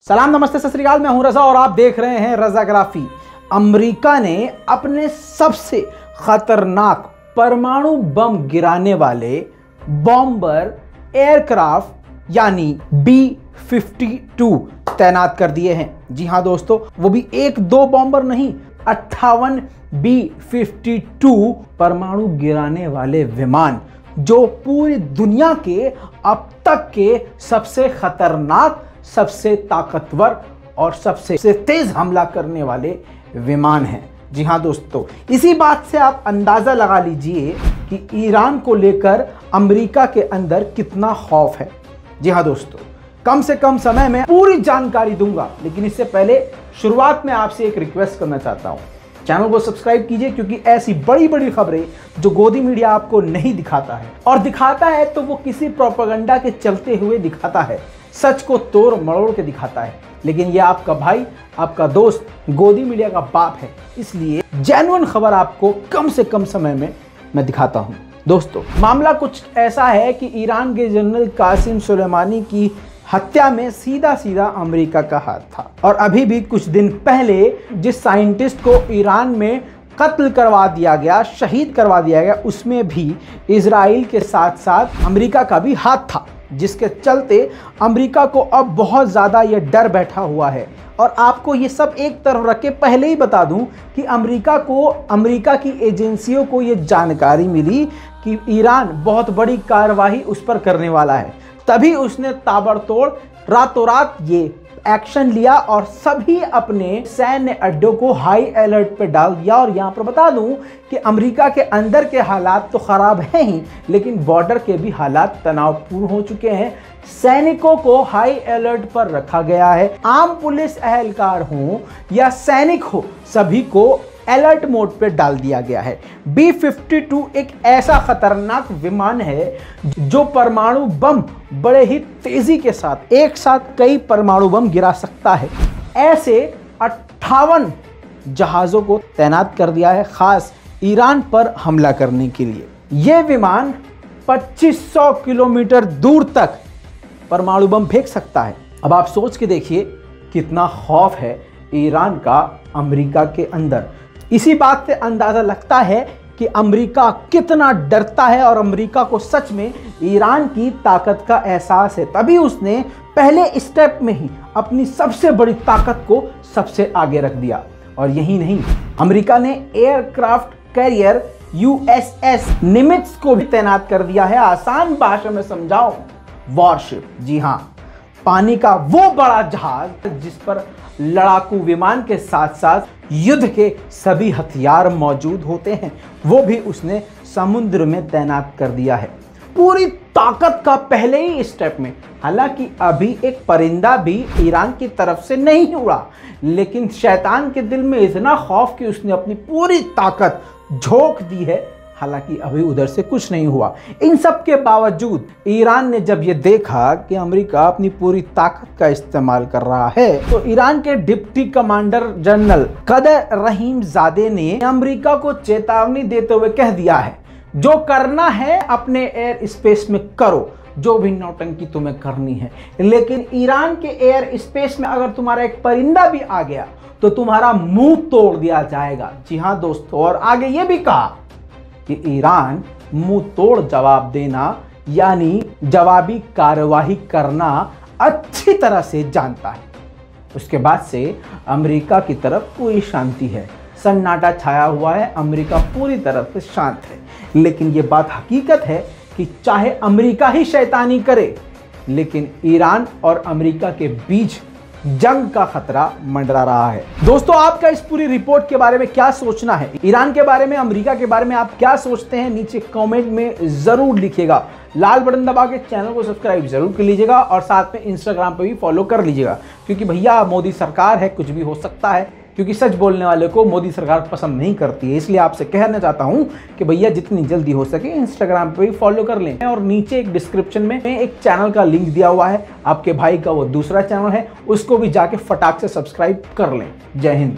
सलाम नमस्ते सत श्री अकाल, मैं हूं रजा और आप देख रहे हैं रजाग्राफी। अमेरिका ने अपने सबसे खतरनाक परमाणु बम गिराने वाले बॉम्बर एयरक्राफ्ट यानी B-52 तैनात कर दिए हैं। जी हां दोस्तों, वो भी एक दो बॉम्बर नहीं, 58 B-52 परमाणु गिराने वाले विमान, जो पूरी दुनिया के अब तक के सबसे खतरनाक, सबसे ताकतवर और सबसे तेज हमला करने वाले विमान हैं। जी हां दोस्तों, इसी बात से आप अंदाजा लगा लीजिए कि ईरान को लेकर अमेरिका के अंदर कितना खौफ है। जी हां दोस्तों, कम से कम समय में पूरी जानकारी दूंगा, लेकिन इससे पहले शुरुआत में आपसे एक रिक्वेस्ट करना चाहता हूं। चैनल को सब्सक्राइब कीजिए, क्योंकि ऐसी बड़ी बड़ी खबरें जो गोदी मीडिया आपको नहीं दिखाता है, और दिखाता है तो वो किसी प्रोपेगेंडा के चलते हुए दिखाता है, सच को तोड़ मरोड़ के दिखाता है। लेकिन ये आपका भाई, आपका दोस्त, गोदी मीडिया का बाप है, इसलिए जेन्युइन खबर आपको कम से कम समय में मैं दिखाता हूं। दोस्तों, मामला कुछ ऐसा है कि ईरान के जनरल कासिम सुलेमानी की हत्या में सीधा सीधा अमेरिका का हाथ था, और अभी भी कुछ दिन पहले जिस साइंटिस्ट को ईरान में कत्ल करवा दिया गया, शहीद करवा दिया गया, उसमें भी इजराइल के साथ साथ अमेरिका का भी हाथ था, जिसके चलते अमेरिका को अब बहुत ज़्यादा ये डर बैठा हुआ है। और आपको ये सब एक तरफ रख के पहले ही बता दूं कि अमेरिका की एजेंसियों को ये जानकारी मिली कि ईरान बहुत बड़ी कार्रवाई उस पर करने वाला है, तभी उसने ताबड़तोड़ रातों रात ये एक्शन लिया और सभी अपने सैन्य अड्डों को हाई अलर्ट पे डाल दिया। और यहाँ पर बता दूं कि अमेरिका के अंदर के हालात तो खराब हैं ही, लेकिन बॉर्डर के भी हालात तनावपूर्ण हो चुके हैं। सैनिकों को हाई अलर्ट पर रखा गया है। आम पुलिस एहलकार हो या सैनिक हो, सभी को अलर्ट मोड पे डाल दिया गया है। B-52 एक ऐसा खतरनाक विमान है जो परमाणु बम बड़े ही तेजी के साथ एक साथ कई परमाणु बम गिरा सकता है। ऐसे 58 जहाजों को तैनात कर दिया है, खास ईरान पर हमला करने के लिए। यह विमान 2500 किलोमीटर दूर तक परमाणु बम फेंक सकता है। अब आप सोच के देखिए कितना खौफ है ईरान का अमेरिका के अंदर। इसी बात से अंदाजा लगता है कि अमेरिका कितना डरता है, और अमेरिका को सच में ईरान की ताकत का एहसास है, तभी उसने पहले स्टेप में ही अपनी सबसे बड़ी ताकत को सबसे आगे रख दिया। और यही नहीं, अमेरिका ने एयरक्राफ्ट कैरियर USS निमित्ज को भी तैनात कर दिया है। आसान भाषा में समझाओ, वॉरशिप। जी हां, पानी का वो बड़ा जहाज जिस पर लड़ाकू विमान के साथ साथ युद्ध के सभी हथियार मौजूद होते हैं, वो भी उसने समुद्र में तैनात कर दिया है, पूरी ताकत का पहले ही स्टेप में। हालांकि अभी एक परिंदा भी ईरान की तरफ से नहीं उड़ा, लेकिन शैतान के दिल में इतना खौफ कि उसने अपनी पूरी ताकत झोंक दी है। हालांकि अभी उधर से कुछ नहीं हुआ। इन सब के बावजूद ईरान ने जब ये देखा कि अमेरिका अपनी पूरी ताकत का इस्तेमाल कर रहा है, तो ईरान के डिप्टी कमांडर जनरल कदर रहीमजादे ने अमेरिका को चेतावनी देते हुए कह दिया है, जो करना है अपने एयर स्पेस में करो, जो भी नौटंकी तुम्हें करनी है, लेकिन ईरान के एयर स्पेस में अगर तुम्हारा एक परिंदा भी आ गया तो तुम्हारा मुंह तोड़ दिया जाएगा। जी हाँ दोस्तों, और आगे ये भी कहा कि ईरान मुंह तोड़ जवाब देना यानी जवाबी कार्यवाही करना अच्छी तरह से जानता है। उसके बाद से अमेरिका की तरफ पूरी शांति है, सन्नाटा छाया हुआ है, अमेरिका पूरी तरह से शांत है। लेकिन ये बात हकीकत है कि चाहे अमेरिका ही शैतानी करे, लेकिन ईरान और अमेरिका के बीच जंग का खतरा मंडरा रहा है। दोस्तों, आपका इस पूरी रिपोर्ट के बारे में क्या सोचना है? ईरान के बारे में, अमेरिका के बारे में आप क्या सोचते हैं? नीचे कमेंट में जरूर लिखिएगा। लाल बटन दबा के चैनल को सब्सक्राइब जरूर कर लीजिएगा, और साथ में इंस्टाग्राम पे भी फॉलो कर लीजिएगा, क्योंकि भैया मोदी सरकार है, कुछ भी हो सकता है। क्योंकि सच बोलने वाले को मोदी सरकार पसंद नहीं करती है, इसलिए आपसे कहना चाहता हूं कि भैया जितनी जल्दी हो सके इंस्टाग्राम पे भी फॉलो कर लें। और नीचे एक डिस्क्रिप्शन में एक चैनल का लिंक दिया हुआ है, आपके भाई का वो दूसरा चैनल है, उसको भी जाके फटाक से सब्सक्राइब कर लें। जय हिंद।